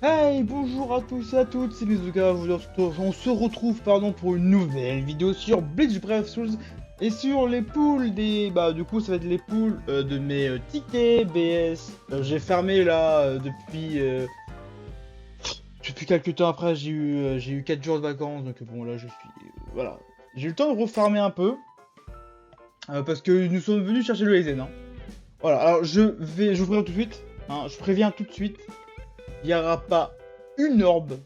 Hey, bonjour à tous et à toutes, c'est Mizuka, on se retrouve pour une nouvelle vidéo sur Bleach Brave Souls et sur les poules du coup ça va être les poules de mes tickets BS. J'ai fermé là depuis quelques temps après, j'ai eu 4 jours de vacances, donc bon là je suis... voilà. J'ai eu le temps de refarmer un peu, parce que nous sommes venus chercher le Aizen, hein. Voilà, alors je vous préviens tout de suite, hein, je préviens tout de suite, il n'y aura pas une orbe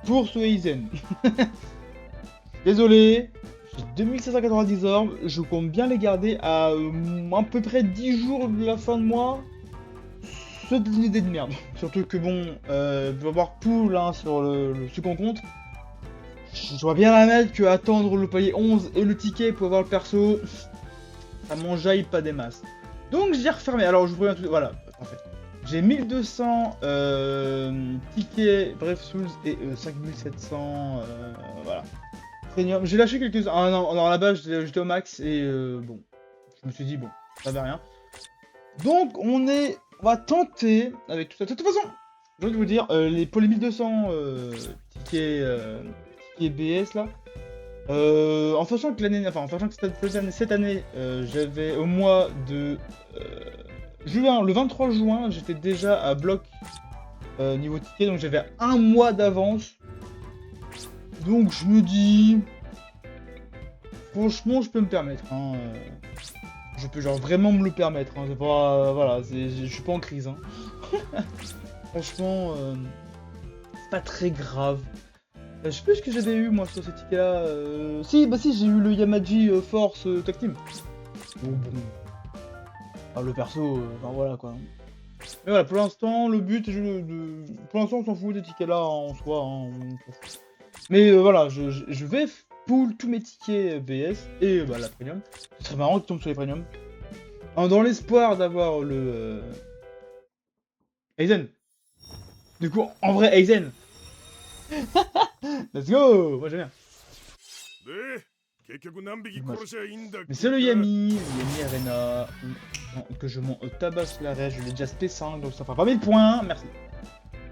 pour ce Aizen. Désolé, j'ai 2590 orbes, je compte bien les garder à peu près 10 jours de la fin de mois. C'est une idée de merde. Surtout que bon, il va y avoir pool hein, sur le second compte. Je vois bien la mettre que attendre le palier 11 et le ticket pour avoir le perso, ça m'enjaille pas des masses. Donc j'ai refermé, alors je vous préviens tout, voilà, parfait. J'ai 1200 tickets Brave Souls et 5700, voilà. Premium. J'ai lâché quelques-uns. Ah non, à la base j'étais au max et bon, je me suis dit bon, ça va rien. Donc on va tenter avec tout ça. De toute façon, j'ai envie de vous dire, pour les 1200 tickets BS là, en sachant que cette année, j'avais au mois de juin, le 23 juin, j'étais déjà à bloc niveau ticket, donc j'avais un mois d'avance. Donc je me dis, franchement, je peux me permettre. Hein, je peux genre vraiment me le permettre. Hein, c'est pas, voilà, je suis pas en crise. Hein. Franchement, c'est pas très grave. Je sais plus ce que j'avais eu moi sur ce ticket-là. Si, j'ai eu le Yamaji Force Tag Team. Bon. Ah, le perso, enfin voilà quoi. Mais voilà, pour l'instant, le but, pour l'instant, on s'en fout des tickets-là en soi. Hein, mais voilà, je vais pull tous mes tickets BS et la premium. Ce serait marrant qu'ils tombent sur les premium. Dans l'espoir d'avoir le Aizen. Du coup, en vrai, Aizen. Let's go. Moi j'aime bien. Mais c'est le Yami Arena, que je m'en tabasse la rage, je l'ai déjà SP5, donc ça fera pas 1000 points, merci.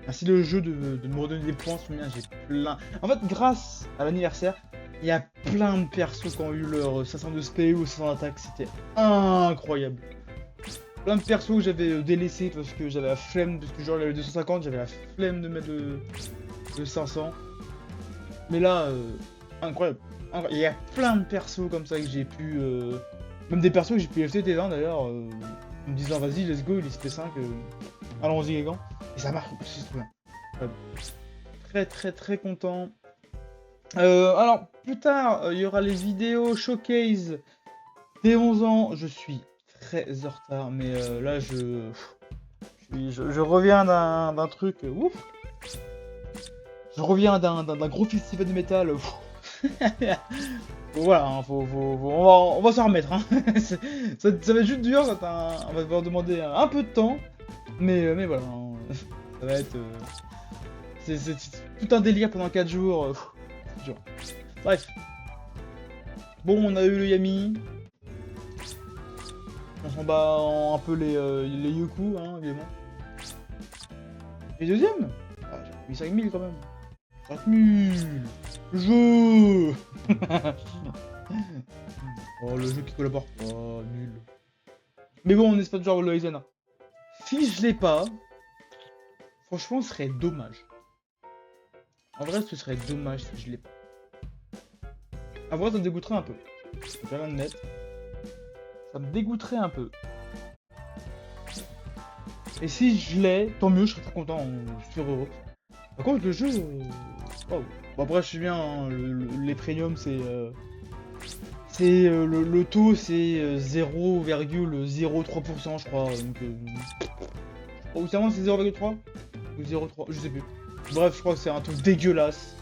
Merci le jeu de me redonner des points, j'ai plein... En fait, grâce à l'anniversaire, il y a plein de persos qui ont eu leur 512 PE ou 500 d'attaque, c'était incroyable. Plein de persos que j'avais délaissés parce que j'avais la flemme, parce que genre le 250, j'avais la flemme de mettre le 500. Mais là, incroyable. Il y a plein de persos comme ça que j'ai pu... Même des persos que j'ai pu FTT20 d'ailleurs, en me disant vas-y, let's go, il est SP5, allons-y les gants. Et ça marche, c'est trop bien. Très content. Alors, plus tard, il y aura les vidéos showcase des 11 ans. Je suis très en retard, mais là, je reviens d'un truc, ouf. Je reviens d'un gros festival de métal. Voilà, hein, on va s'en remettre. Hein. ça va être juste dur, on va devoir demander un peu de temps. Mais voilà, hein, ça va être... c'est tout un délire pendant 4 jours. C'est dur. Bref. Bon, on a eu le Yami. On s'en bat un peu les Yoku, hein, évidemment. Et deuxième j'ai mis 5000 quand même. 5000 jeu. Oh, le jeu qui collabore. Oh, nul. Mais bon, on espère genre le Aizen. Si je l'ai pas, franchement, ce serait dommage. En vrai, ce serait dommage si je l'ai pas. En vrai, ça me dégoûterait un peu. Je vais rien admettre. Ça me dégoûterait un peu. Et si je l'ai, tant mieux, je serais très content. Je suis heureux. Par contre, le jeu... Oh. Bon, après, je suis bien, hein, les premiums, c'est... le taux, c'est 0,03%, je crois. Donc, ou c'est 0,3 ou 0,3, je sais plus. Bref, je crois que c'est un truc dégueulasse.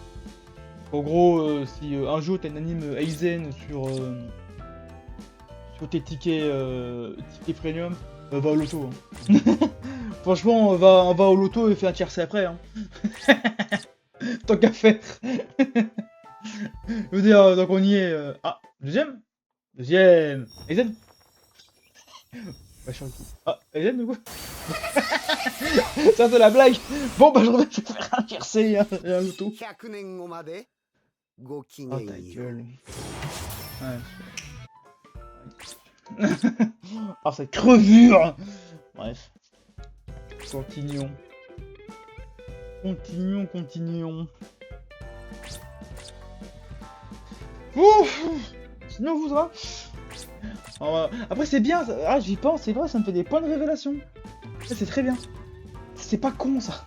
En gros, si un jour t'as une anime Aizen sur tes tickets, premium, va au loto. Hein. Franchement, on va au loto et fais un tiercé après. Hein. Tant qu'à faire. Je veux dire, donc on y est. Ah, deuxième Aizen. Bah, sur le coup. Ah, elle aime de quoi? Ça, c'est la blague. Bon, bah, je vais faire inverser un auto. 100年後までごきげ Oh, ん ta よう。 gueule. Ouais. Oh, cette crevure. Bref. Continuons. Continuons. Ouf. Sinon, vous, ça va? Après, c'est bien. Ah, j'y pense, c'est vrai, ça me fait des points de révélation. Ça, c'est très bien. C'est pas con, ça.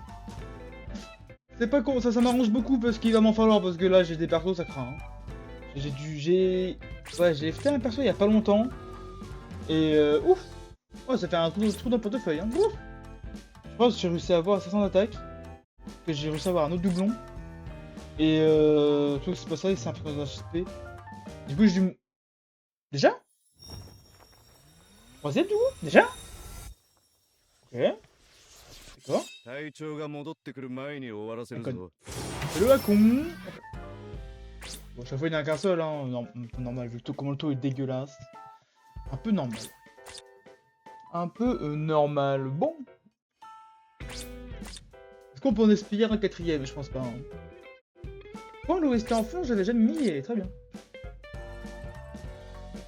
C'est pas con, ça m'arrange beaucoup parce qu'il va m'en falloir. Parce que là, j'ai des persos, ça craint. Hein. Ouais, j'ai fait un perso il y a pas longtemps. Et ouf. Ouais, ça fait un trou dans le portefeuille. Hein. Ouf. Je pense que j'ai réussi à avoir 500 d'attaque. Que j'ai réussi à avoir un autre doublon. Et tout c'est pas ça, c'est un personnage HP. Du coup, j'ai dû. Déjà? Troisième du coup? Déjà? Ok. D'accord. Le Hakon. Bon, chaque fois il n'y en a qu'un seul, hein. Normal, vu que comment le taux est dégueulasse. Un peu normal. Un peu normal. Bon. Est-ce qu'on peut en espérer un quatrième? Je pense pas. Hein. Bon, l'OST en fond, j'avais jamais mis, et très bien.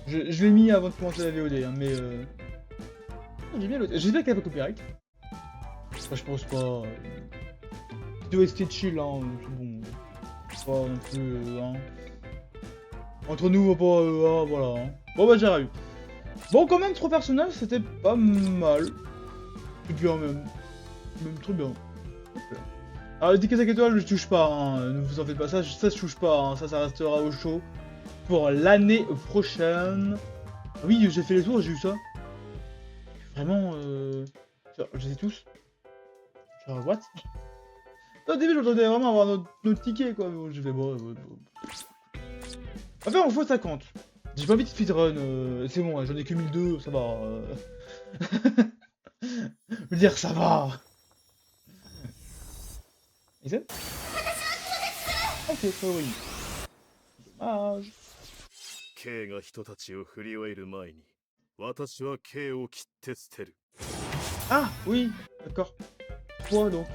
Je l'ai mis avant de commencer la VOD, hein, mais j'ai bien l'OST. J'espère qu'elle a pas copyright. Enfin, je pense pas. OST chill, hein, c'est bon. Pas non plus, hein. Entre nous, pas, voilà. Hein. Bon, bah, j'ai eu. Bon, quand même, 3 personnages, c'était pas mal. C'est bien, même. Même très bien. Alors, les 10 étoiles, je touche pas, hein. Ne vous en faites pas, ça je touche pas, hein. Ça restera au chaud. Pour l'année prochaine. Oui, j'ai fait les tours, j'ai eu ça. Vraiment, je les ai tous. Genre, what? Au début, j'entendais vraiment avoir notre ticket, quoi. Bon, j'ai fait bon. Enfin, on faut 50. J'ai pas envie de speedrun, c'est bon, j'en ai que 1002, ça va. Je veux dire, ça va. Et c'est? Ok, ça oui. Dommage. K が人たちを振り終える前に、私は K を切って捨てる。 Ah, oui, d'accord. 3 donc.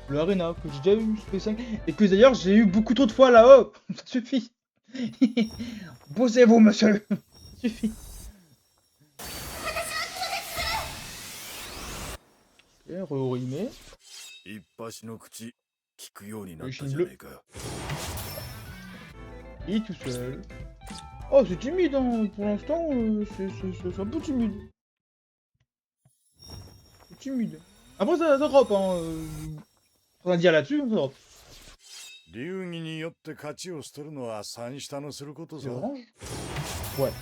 Le Arena, que j'ai déjà eu, SP5, et que d'ailleurs j'ai eu beaucoup trop de fois là-haut. Ça suffit. Posez-vous, monsieur. Ça suffit. Et re-rimé. 一発の口、聞くようになったじゃねえか。 Il est tout seul. Oh, c'est timide, hein. Pour l'instant, c'est un peu timide. C'est timide. Après, ça drop, hein. Rien à dire là-dessus, ça drop. 流儀によって勝ちを捨てるのは三下のすることさ。 Orange? Ouais.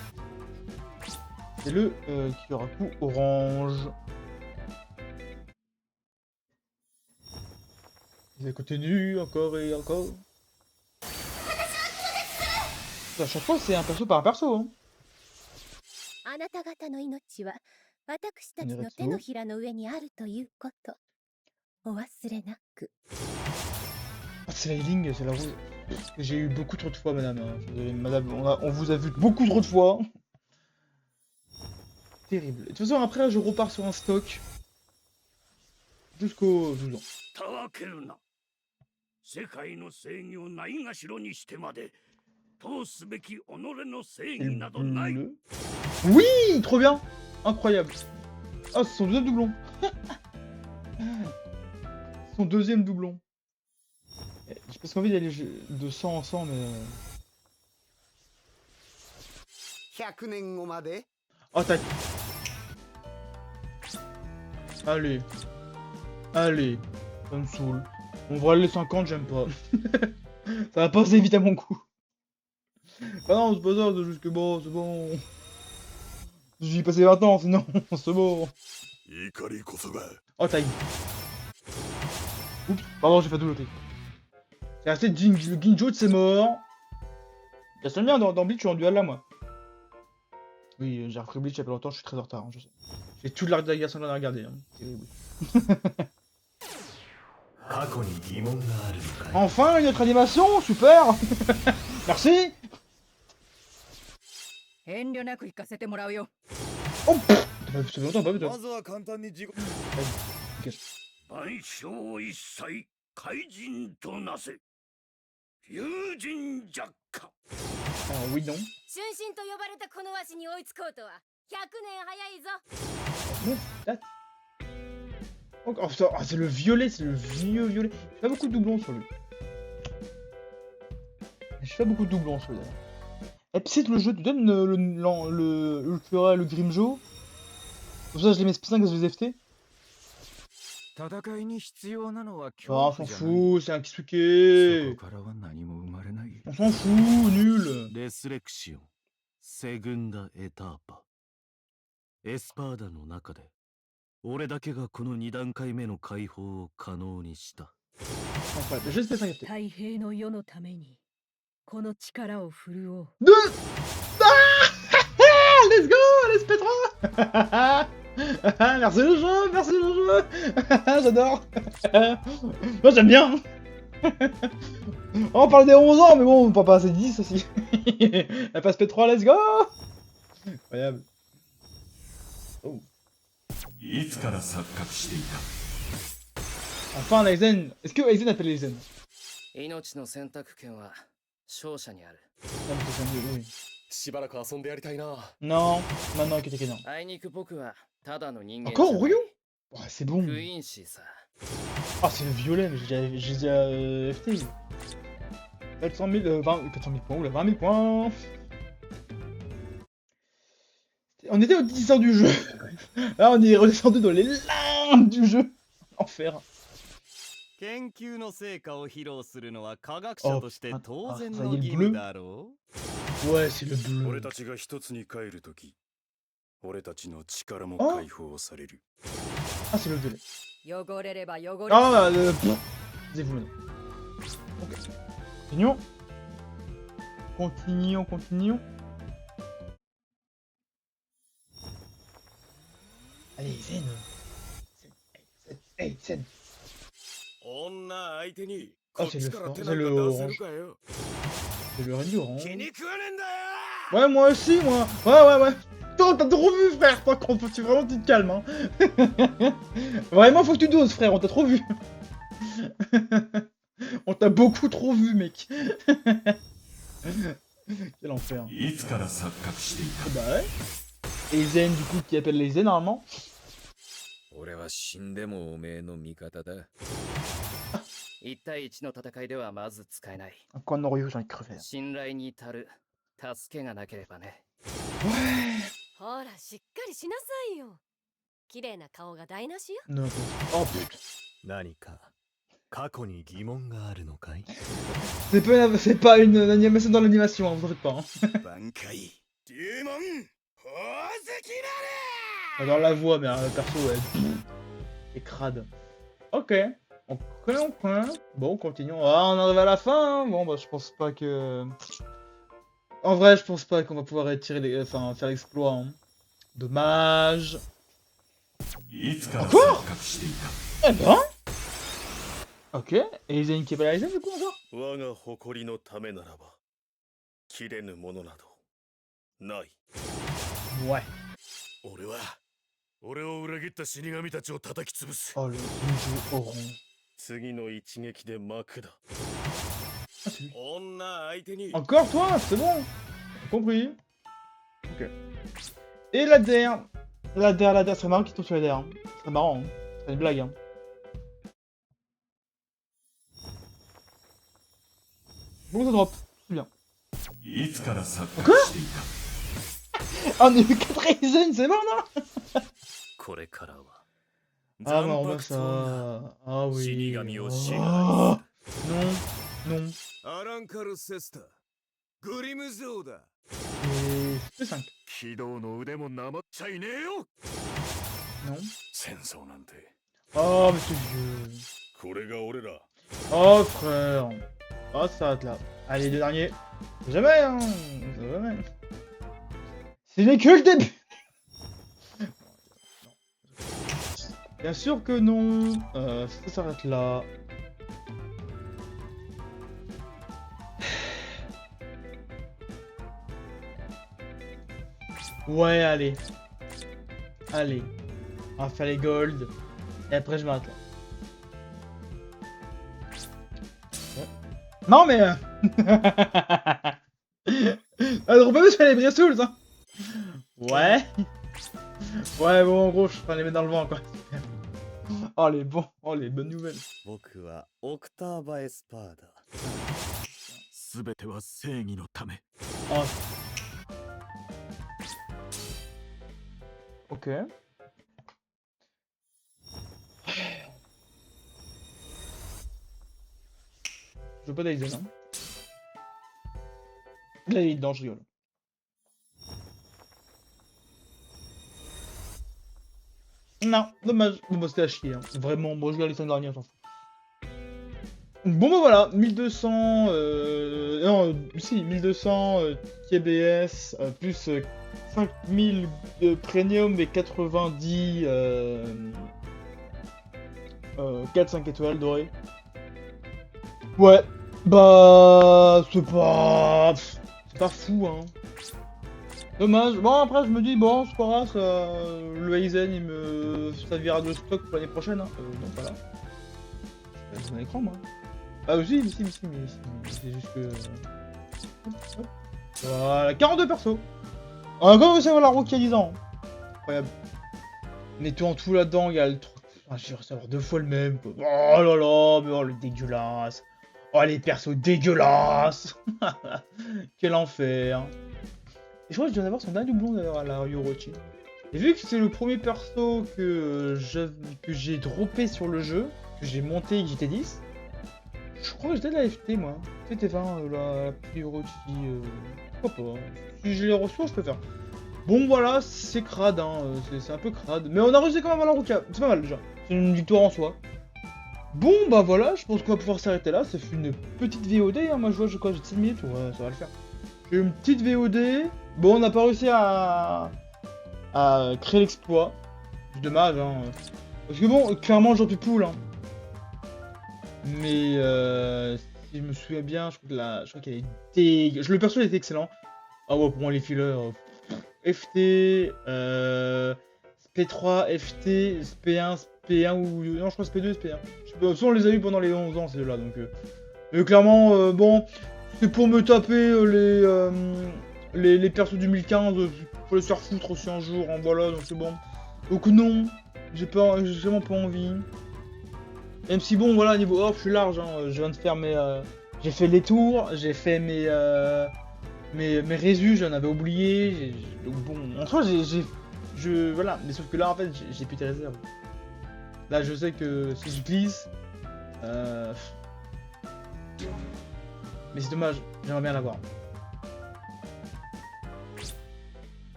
C'est le Kyoraku orange. Il continue encore et encore. À chaque fois, c'est un perso par un perso. Hein. あなた方の命は私たちの手のひらの上にあるということ。お忘れなく。 Ah, c'est la healing, c'est la rouge. J'ai eu beaucoup trop de fois, madame. Hein. Madame, on vous a vu beaucoup trop de fois. Terrible. De toute façon, après, je repars sur un stock. Jusqu'au 12 ans. たわけるな。世界の正義をないがしろにしてまで通すべき己の正義などない。 Oui, trop bien. Incroyable. Ah, c'est son deuxième doublon. Son deuxième doublon. J'ai presque envie d'aller de 100 en 100, mais... 100年後まで Oh, tac. Allez. Allez. Ça me saoule. On va aller les 50, j'aime pas. Ça va passer vite à mon coup. Ah non, c'est pas ça, c'est juste que bon, c'est bon. J'y ai passé 20 ans, sinon, c'est bon. Oh, taille. Oups, pardon, j'ai fait tout le C'est assez de Ginjo, c'est mort. Ça sonne bien dans Bleach, je suis en duel là, moi. Oui, j'ai repris Bleach il y a pas longtemps, je suis très en retard, hein, je sais. J'ai toute l'arc de la garçon à regarder. Hein. Terrible. Enfin, une autre animation, super. Merci. 遠慮なく行かせてもらうよ。Oh, pff, Ça fait longtemps, pas vu toi. まずは簡単に自己万象一切怪人となせ友人弱化 Alors oui, non. 春神と呼ばれたこのわしに追いつこうとは100年早いぞ。 Neuf dates. Oh, putain, ah, c'est le violet, c'est le vieux violet. Je fais pas beaucoup de doublons sur lui. Je fais pas beaucoup de doublons sur lui. Et puis c'est le jeu, tu donnes le Grimjo. Pour ça, je les mets SP5 que je les FT. 戦いに必要なのは Ah, on s'en じゃない fout, c'est un そ Kisuke. こからは何も生まれない On s'en fout, nul. レスレクシオンセグンダ・エターパエスパーダの中で俺だけがこの2段階目の解放を可能にした Incroyable, je SP5 FT. 太平の世のためにこの力を振るおう。 Deux. Ah, let's go, l'SP3. Merci le jeu, merci le jeu. J'adore. Moi j'aime bien. On parle des 11 ans, mais bon, on peut pas passer 10 aussi. Elle passe P3, let's go. Incroyable. Oh. いつから錯覚していた Enfin, Aizen. Est-ce que Aizen appelle Aizen? 命の選択権は勝者にある。 Non, mais c'est un oui. しばらく遊んでやりたいな。 Non, maintenant, ok, non. あいにく僕はただの人間。 Encore Ryo? Oh, c'est bon. クイーンシーさ。 Ah, c'est le violet, mais j'ai déjà FT. 400 000, 400 000 points, oula, 20 000 points. On était au 10 heures du jeu. Là, on est redescendu dans les limbes du jeu. Enfer. 研究の成果を披露するのは科学者として当然のあ義務だろ Ouais, c'est le う bleu. 俺たちが一つに帰るとき俺たちの力も解放される Ah, c'est le violet. 汚れれば汚れ。 Ah, le... C'est vous, non. Ok. Continuons. Continuons, continuons. Allez, Zen. Hey, Zen. 女相手に Ah, こっ c'est ち le から fort, 手 c'est なん le か出せ orange. るかよ C'est le rayon orange. 気に食わねえんだよ Ouais, moi aussi, moi. Ouais. Toi, t'as trop vu, frère. Toi, tu vraiment, tu te calmes, hein. Vraiment, faut que tu doses, frère. On t'a trop vu. On t'a beaucoup trop vu, mec. Quel enfer. いつから錯覚していた Bah ouais. Et Zen, du coup, qui appelle les Zen, normalement. 俺は死んでもおめえの味方だ。1対1の戦いではまず使えない。 Encore un Oreo, j'ai envie de crever. 信頼に足る助けがなければね。ほらしっかりしなさいよ。綺麗な顔が台無しよ。 Non, oh putain. 何か過去に疑問があるのかい C'est pas une animation dans l'animation, hein, vous en faites pas. Hein. 挽回デーモン宝石な J'adore la voix, mais le perso, est crade. Ok. On connaît. Bon, continuons. Ah, on arrive à la fin. Hein. Bon, bah, je pense pas que. En vrai, je pense pas qu'on va pouvoir étirer les... enfin, faire l'exploit. Hein. Dommage. いつから錯 Encore 覚していた Eh ben. Ok. Et les Zen qui appellent les Zen, du coup, encore 我が誇りのためならば切れぬものなどない Ouais. 俺を裏切った死神たちを叩き潰す Oh, le jeu orange. 次の一撃で幕だ Ah, c'est lui. 女相手に Encore toi, c'est bon. Compris. Ok. Et la DER. La DER, c'est marrant qu'il tombe sur la DER. C'est marrant, hein. C'est une blague, hein. Bon, ça drop. C'est bien. いつから錯覚していた Ah, on a eu 4 Aizen, c'est bon, non? これからは Ah, mais on va 残白と女 ça. Ah oui. 死神を支配 Oh. Non, non. アランカル・セスターグリムゾーだ Et c'est 5. 軌道の腕もなまっちゃいねえよ Non. 戦争なんて Oh, mais c'est vieux. これが俺ら Oh, frère. Oh, ça s'arrête là. Allez, deux derniers. Jamais, hein. Jamais. C'est n'est que le début. Bien sûr que non. Ça s'arrête là. Ouais, allez. Allez. On va faire les golds. Et après, je m'arrête là. Ouais. Non, mais... Alors, on peut faire les Bressouls, hein. Ouais. Ouais, bon, en gros, je vais les mettre dans le vent, quoi. Oh, les bons. Oh, les bonnes nouvelles. 僕はオクターバエスパーだ。すべては正義のため。 Oh. Ok. Je veux pas d'Aizen, hein. Là, il est dedans, je rigole. Non, dommage. Bon, bah, c'était à chier, hein. Vraiment, moi, je regarde les 5 derniers, j'en fous. Bon, bah voilà, 1200... Non, si, 1200 TBS, plus 5000 de premium et 90... 4-5 étoiles dorées. Ouais, bah... C'est pas fou, hein. Dommage. Bon, après, je me dis, bon, c'est pas grave, ça, le Aizen, il me servira de stock pour l'année prochaine, hein. Donc voilà. C'est mon écran, moi. Ah, si, mais c'est juste que... Hop. Voilà, 42 persos. On a encore réussi à avoir la rookie à 10 ans. Incroyable. Mettons en tout là-dedans, il y a le truc... Ah, j'ai réussi à avoir 2 fois le même, quoi. Oh là là, mais oh, le dégueulasse. Oh, les persos dégueulasses. Quel enfer. Et je crois que je dois en avoir son dernier doublon d'ailleurs à la Ryorochi. Et vu que c'est le premier perso que j'ai droppé sur le jeu, que j'ai monté et que j'étais 10, je crois que j'étais de la FT moi. C'était 20 la Ryorochi. Pourquoi pas. Si je les reçois, je peux faire. Bon voilà, c'est crade, hein. C'est un peu crade. Mais on a réussi quand même à la Ruka. C'est pas mal déjà. C'est une victoire en soi. Bon bah voilà, je pense qu'on va pouvoir s'arrêter là. Ça fait une petite VOD, hein. Moi je vois, j'ai 7 minutes, ouais, ça va le faire. J'ai une petite VOD. Bon, on n'a pas réussi à créer l'exploit. C'est dommage, hein. Parce que bon, clairement, j'en peux poule, hein. Mais si je me souviens bien, je crois qu'elle est dégueu. Le perso, il était excellent. Ah ouais, pour moi, les fillers. FT, SP3, FT, SP1, SP1 ou... Non, je crois SP2, SP1. Je sais pas, on les a eu pendant les 11 ans, ces deux-là, donc... clairement, bon, c'est pour me taper les persos du 1015, pour les faire foutre aussi un jour, hein, voilà, donc c'est bon. Donc non, j'ai vraiment pas envie. Même si bon, voilà, niveau off, je suis large, hein, je viens de faire mes... j'ai fait les tours, j'ai fait mes résus, j'en avais oublié, donc bon, en soi, voilà, mais sauf que là, en fait, j'ai plus tes réserves. Là, je sais que si je glisse... Mais c'est dommage, j'aimerais bien l'avoir.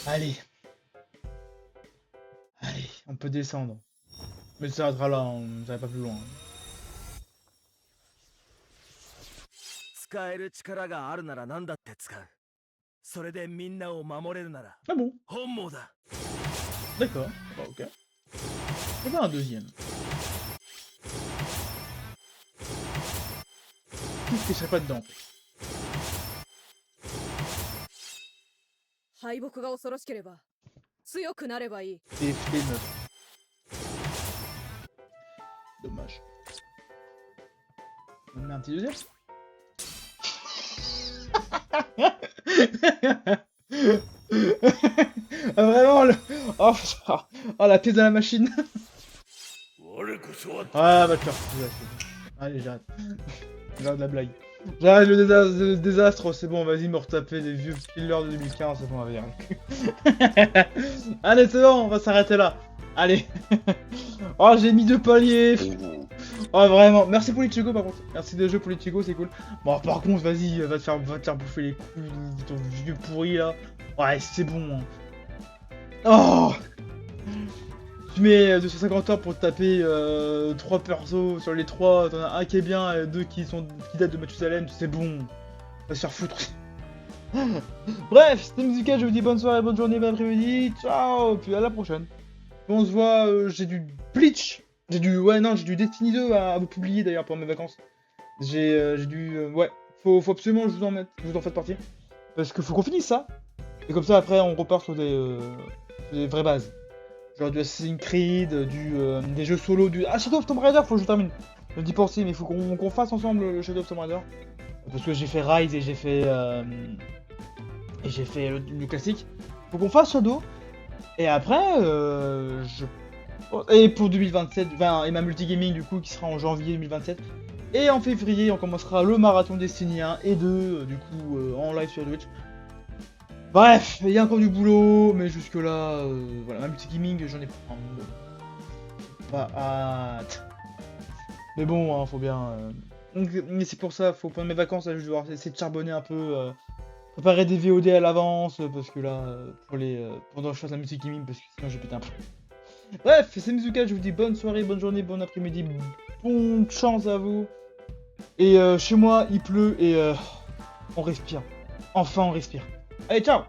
Allez. Allez, on peut descendre. Mais ça s'arrêtera là, on ne va pas plus loin. 使える力があるなら何だって使う。それでみんなを守れるなら Ah bon? 本望だ。 D'accord, bah, ok. Et ben un deuxième. Qu'est-ce que je serais pas dedans? 敗北が恐ろしければ強くなればいい。 TFT 9. Dommage. On met un petit deuxième? Ah, vraiment le... Oh, la pièce de la machine. Ah bah te faire foutre, ouais, c'est bon. Allez, j'arrête. J'arrête la blague. J'arrête le désastre, c'est bon, vas-y me retaper des vieux killers de 2015, c'est bon, on va venir le cul. Allez, c'est bon, on va s'arrêter là. Allez. Oh, j'ai mis 2 paliers. Oh, vraiment. Merci pour les Chico, par contre. Merci des jeux pour les Chico, c'est cool. Bon, par contre, vas-y, va te faire bouffer les couilles de ton vieux pourri, là. Ouais, c'est bon. Hein. Oh. Tu mets 250 heures pour te taper 3 persos. Sur les 3, t'en as un qui est bien et 2 qui datent de Mathusalem. C'est bon. Va se faire foutre. Bref, c'était Musica, je vous dis bonne soirée, bonne journée, bon après-midi. Ciao, puis à la prochaine. On se voit, j'ai du Bleach. J'ai du Destiny 2 à vous publier d'ailleurs pour mes vacances. J'ai du... ouais, faut absolument que je vous en fasse partie. Parce qu'il faut qu'on finisse ça. Et comme ça après on repart sur des vraies bases. Genre du Assassin's Creed, des jeux solo, Ah, Shadow of Tomb Raider, faut que je termine. Je dis penser, mais il faut qu'on fasse ensemble le Shadow of Tomb Raider. Parce que j'ai fait Rise et j'ai fait le classique. Faut qu'on fasse Shadow. Et après, Et pour 2027, et ma multigaming du coup qui sera en janvier 2027. Et en février, on commencera le marathon Destiny 1 et 2, du coup, en live sur Twitch. Bref, il y a encore du boulot, mais jusque là, voilà, ma multigaming, j'en ai pas hâte. Mais bon, hein, faut bien... Mais c'est pour ça, faut prendre mes vacances, là, je vais devoir essayer de charbonner un peu, préparer des VOD à l'avance, parce que là, pendant que je fasse la multigaming, parce que sinon j'ai pété un peu. Bref, c'est Mizuka, je vous dis bonne soirée, bonne journée, bon après-midi, bonne chance à vous. Et chez moi, il pleut et on respire. Enfin, on respire. Allez, ciao!